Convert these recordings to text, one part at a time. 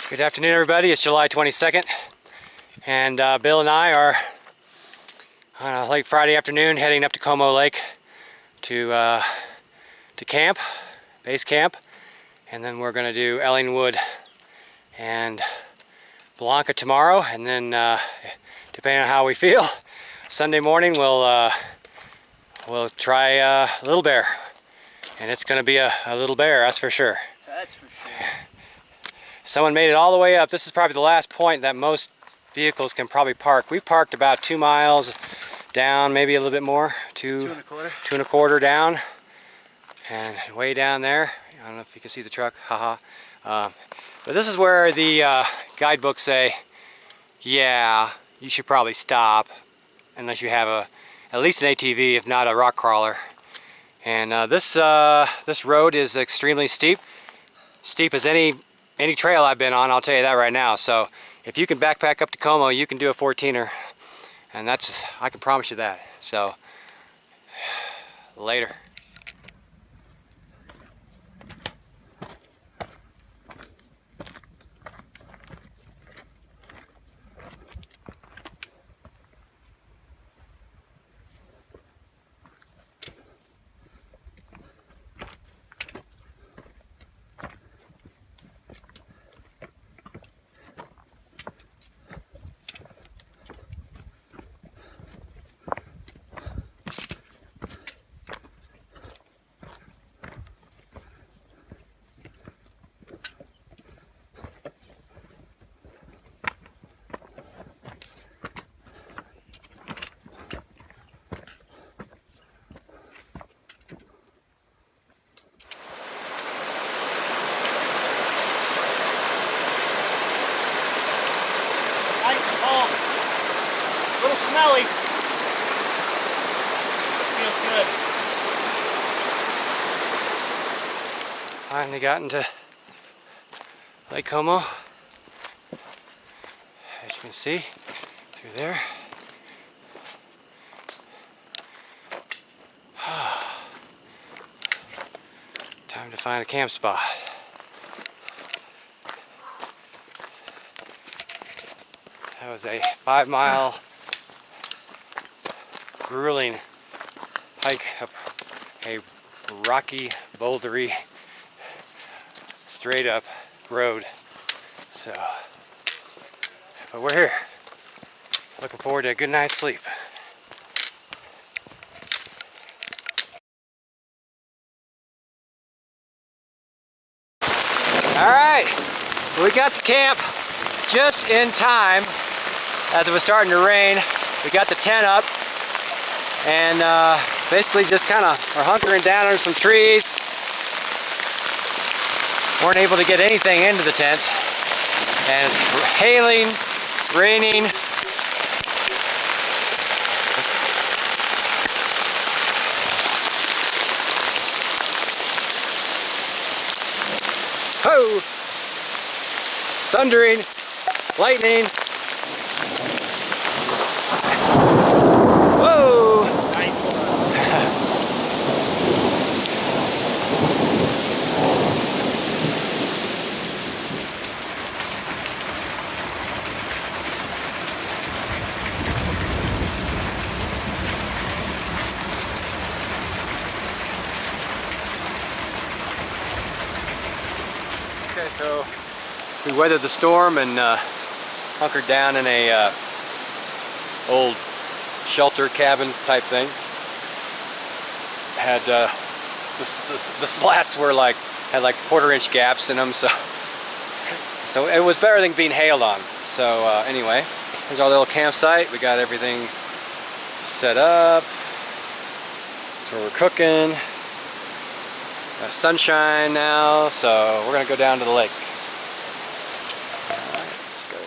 Good afternoon, everybody. It's July 22nd, and Bill and I are on a late Friday afternoon heading up to Como Lake to camp, base camp, and then we're going to do Ellingwood and Blanca tomorrow, and then depending on how we feel, Sunday morning we'll try Little Bear, and it's going to be a little bear, that's for sure. That's for sure. Someone made it all the way up. This is probably the last point that most vehicles can probably park. We parked about 2 miles down, maybe a little bit more. 2.25. 2.25 down, and way down there. I don't know if you can see the truck, haha. But this is where the guidebooks say, yeah, you should probably stop unless you have at least an ATV, if not a rock crawler. And this road is extremely steep as any trail I've been on, I'll tell you that right now. So if you can backpack up to Como, you can do a 14er, and I can promise you that. So later. A little smelly. Feels good. Finally got into Lake Como. As you can see through there. Time to find a camp spot. That was a 5-mile grueling hike up a rocky, bouldery, straight up road. So, but we're here. Looking forward to a good night's sleep. All right, we got to camp just in time. As it was starting to rain, we got the tent up and basically just kind of are hunkering down under some trees. Weren't able to get anything into the tent, and it's hailing, raining. Ho! Thundering, lightning. Whoa! Nice one. Okay, so we weathered the storm and hunkered down in a old shelter cabin type thing. Had the slats were had like 1/4-inch gaps in them, so it was better than being hailed on. So anyway, here's our little campsite. We got everything set up. That's where we're cooking. Got sunshine now, so we're gonna go down to the lake. All right, let's go.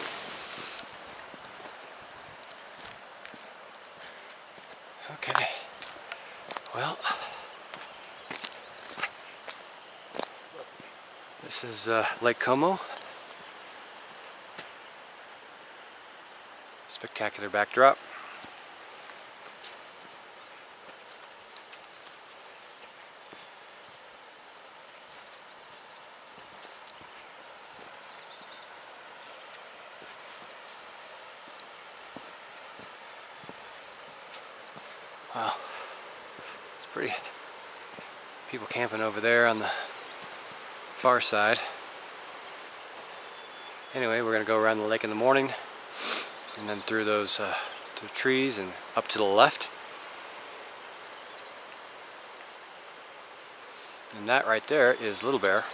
Okay, well, this is Lake Como. Spectacular backdrop. Wow, it's pretty. People camping over there on the far side. Anyway, we're gonna go around the lake in the morning, and then through those through trees and up to the left. And that right there is Little Bear.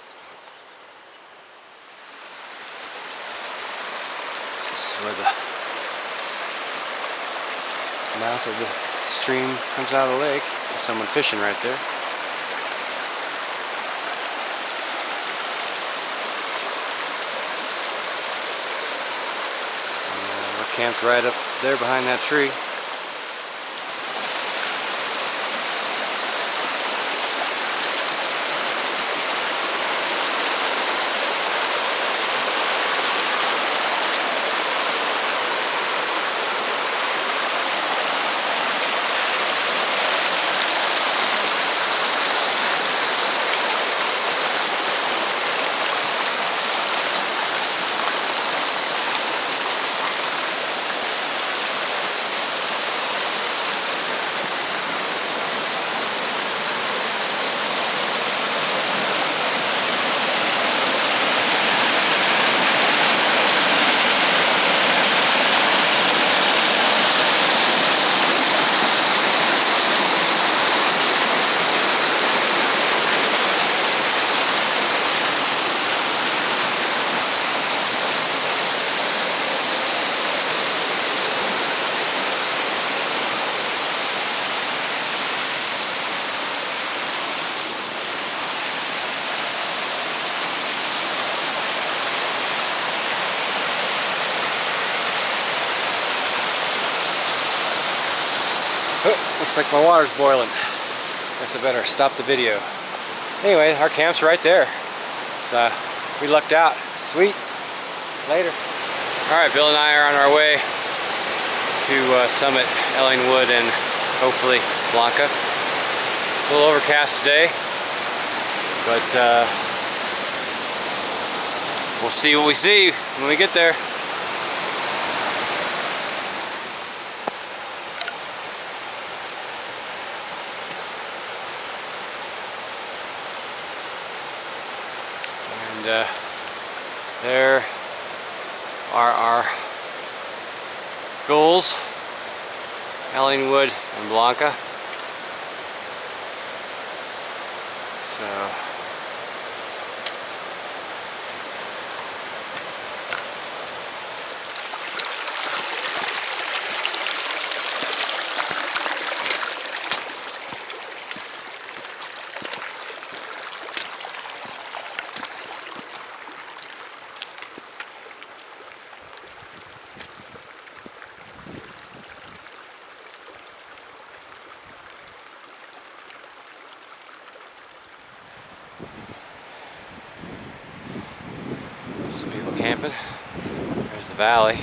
This is where the mouth of the stream comes out of the lake. There's someone fishing right there. And we're camped right up there behind that tree. Oh, looks like my water's boiling. Guess I better stop the video. Anyway, our camp's right there. So we lucked out. Sweet. Later. Alright, Bill and I are on our way to summit Ellingwood and hopefully Blanca. A little overcast today, but we'll see what we see when we get there. And there are our goals, Ellingwood and Blanca. So some people camping. There's the valley.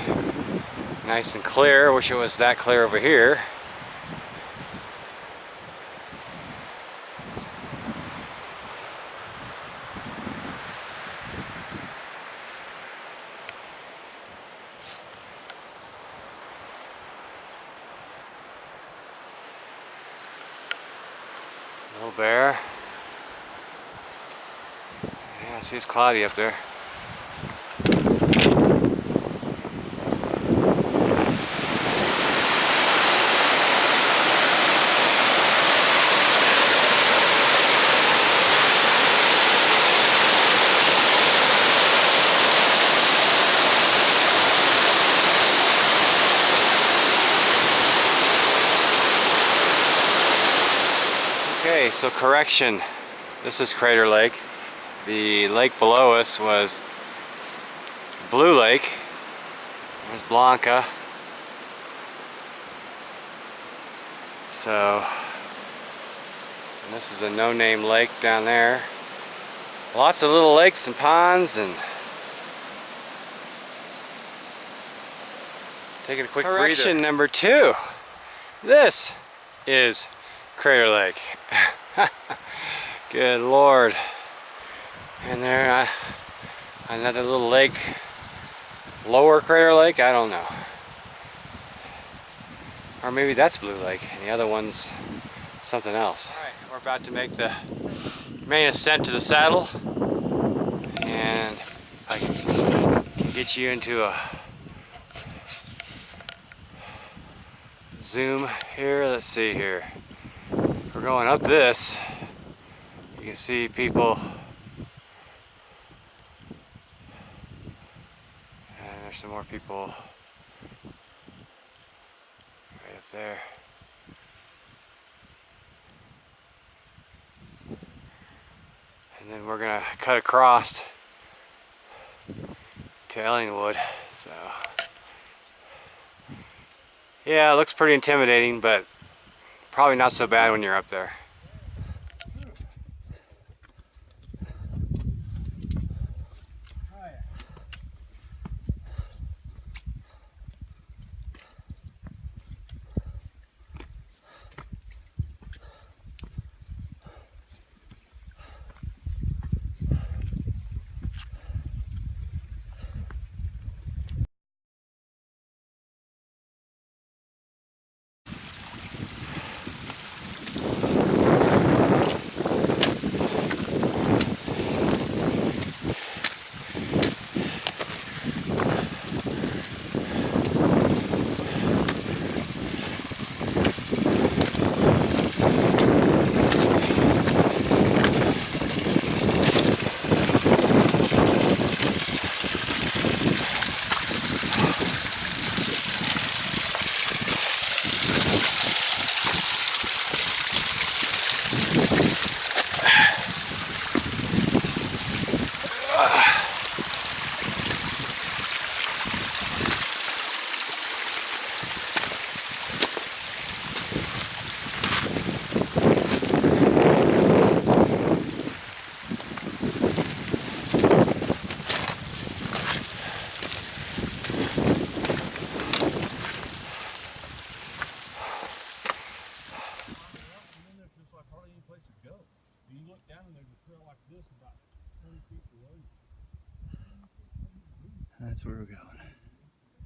Nice and clear. Wish it was that clear over here. Little bear. Yeah, see it's cloudy up there. Okay, so correction. This is Crater Lake. The lake below us was Blue Lake. There's Blanca. So, and this is a no-name lake down there. Lots of little lakes and ponds, and taking a quick correction breather. Number 2. This is Crater Lake. Good Lord. And there, another little lake, Lower Crater Lake, I don't know. Or maybe that's Blue Lake and the other one's something else. Alright, we're about to make the main ascent to the saddle. And I can get you into a zoom here. Let's see here. We're going up this. You can see people. And there's some more people right up there. And then we're gonna cut across to Ellingwood. So yeah, it looks pretty intimidating, but probably not so bad when you're up there. That's where we're going.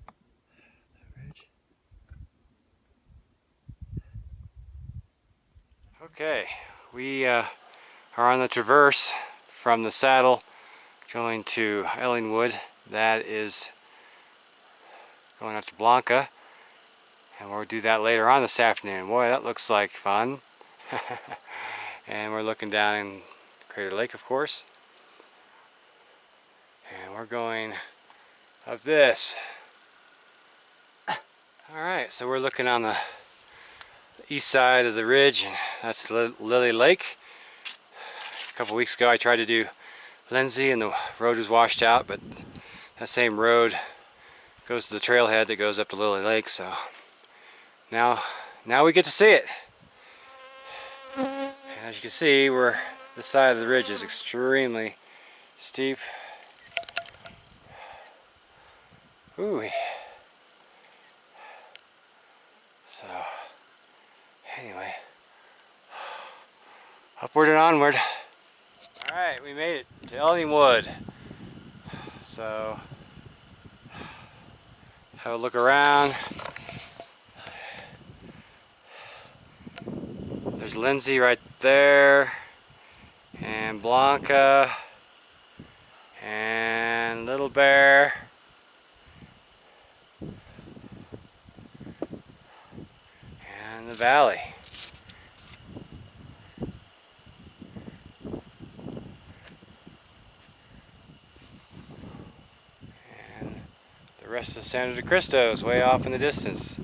The ridge. Okay, we are on the traverse from the saddle going to Ellingwood. That is going up to Blanca, and we'll do that later on this afternoon. Boy, that looks like fun. And we're looking down in Crater Lake, of course. And we're going up this. Alright, so we're looking on the east side of the ridge, and that's Lily Lake. A couple weeks ago I tried to do Lindsay and the road was washed out, but that same road goes to the trailhead that goes up to Lily Lake, so now we get to see it. And as you can see, this side of the ridge is extremely steep. Ooh. So anyway, upward and onward. Alright, we made it to Ellingwood. So have a look around. There's Lindsay right there, and Blanca, and Little Bear, and the valley. And the rest of Sangre Cristo is way off in the distance.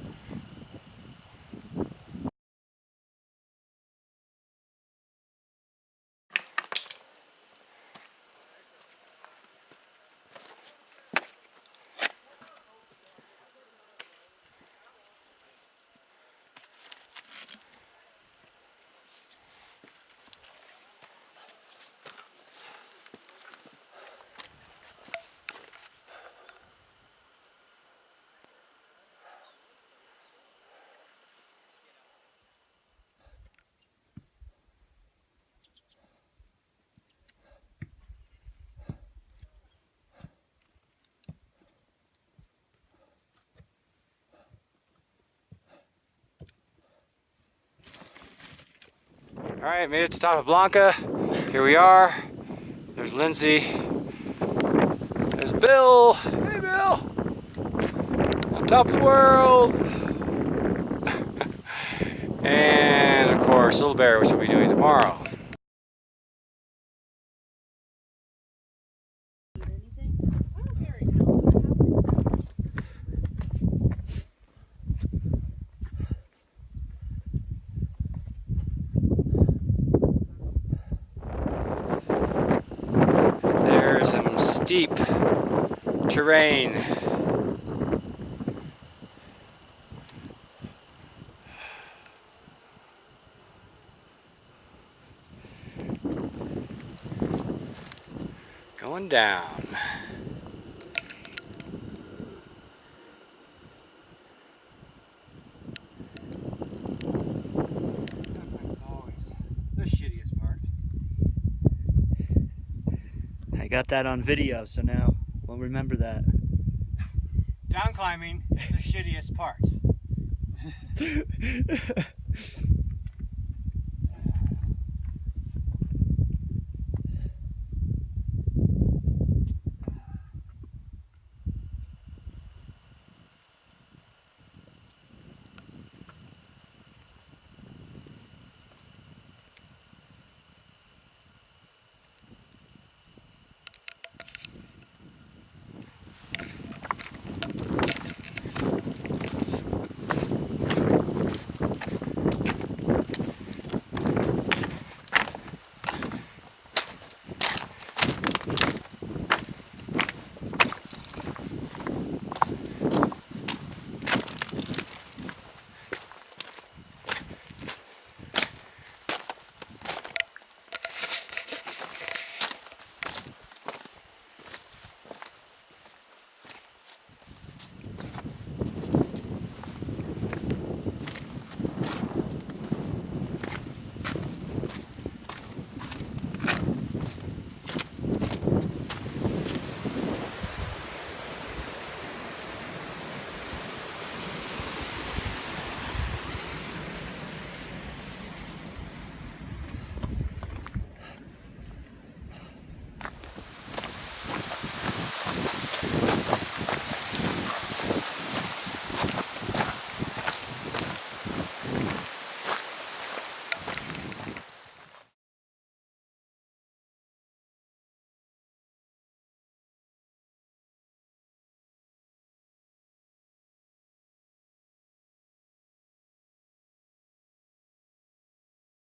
Alright, made it to the top of Blanca. Here we are. There's Lindsay. There's Bill. Hey Bill! On top of the world! And of course, Little Bear, which we'll be doing tomorrow. There's some steep terrain. Going down. The shittiest part. I got that on video, so now we'll remember that. Down climbing is the shittiest part.